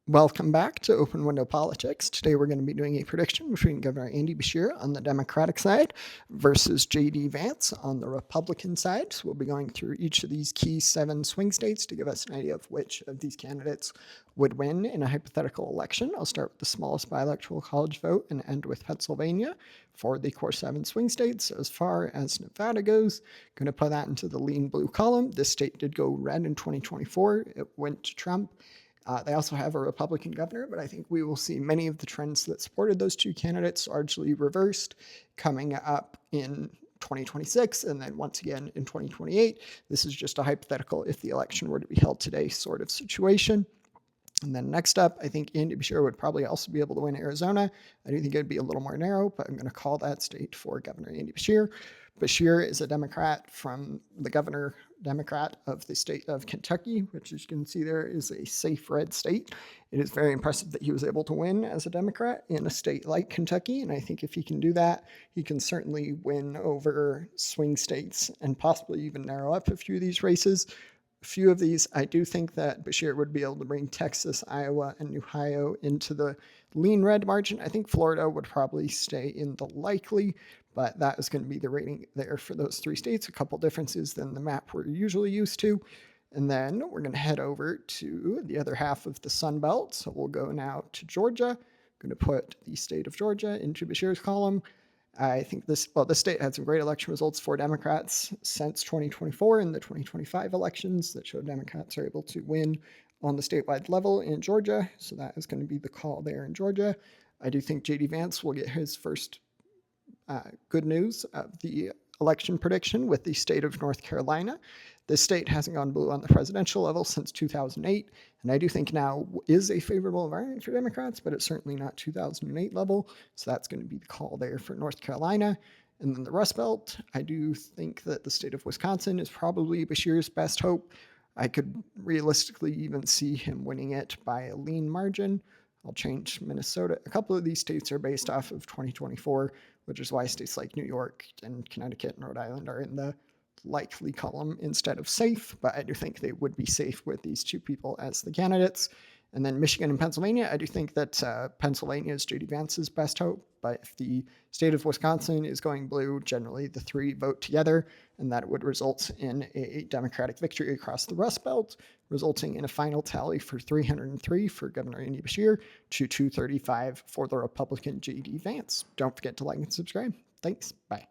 Welcome back to Open Window Politics. Today we're going to be doing a prediction between Governor Andy Beshear on the Democratic side versus J.D. Vance on the Republican side. So we'll be going through each of these key 7 swing states to give us an idea of which of these candidates would win in a hypothetical election. I'll start with the smallest bi-electoral college vote and end with Pennsylvania for the core 7 swing states. As far as Nevada goes, going to put that into the lean blue column. This state did go red in 2024. It went to Trump. They also have a Republican governor, but I think we will see many of the trends that supported those two candidates largely reversed coming up in 2026 and then once again in 2028. This is just a hypothetical if the election were to be held today sort of situation. And then next up, I think Andy Beshear would probably also be able to win Arizona. I do think it would be a little more narrow, but I'm going to call that state for Governor Andy Beshear. Beshear is a Democrat from the governor Democrat of the state of Kentucky, which, as you can see there, is a safe red state. It is very impressive that he was able to win as a Democrat in a state like Kentucky, and I think if he can do that, he can certainly win over swing states and possibly even narrow up a few of these races. A few of these, I do think that Beshear would be able to bring Texas, Iowa, and Ohio into the lean red margin. I think Florida would probably stay in the likely, but that is going to be the rating there for those 3 states. A couple differences than the map we're usually used to. And then we're going to head over to the other half of the Sun Belt. So we'll go now to Georgia. I'm going to put the state of Georgia into Beshear's column. I think this state had some great election results for Democrats since 2024 and the 2025 elections that showed Democrats are able to win on the statewide level in Georgia. So that is going to be the call there in Georgia. I do think J.D. Vance will get his first good news of the election prediction with the state of North Carolina. This state hasn't gone blue on the presidential level since 2008, and I do think now is a favorable environment for Democrats, but it's certainly not 2008 level, so that's going to be the call there for North Carolina. And then the Rust Belt, I do think that the state of Wisconsin is probably Beshear's best hope. I could realistically even see him winning it by a lean margin. I'll change Minnesota. A couple of these states are based off of 2024, which is why states like New York and Connecticut and Rhode Island are in the likely column instead of safe, but I do think they would be safe with these 2 people as the candidates. And then Michigan and Pennsylvania, I do think that Pennsylvania is J.D. Vance's best hope, but if the state of Wisconsin is going blue, generally the 3 vote together, and that would result in a Democratic victory across the Rust Belt, resulting in a final tally for 303 for Governor Andy Beshear to 235 for the Republican J.D. Vance. Don't forget to like and subscribe. Thanks. Bye.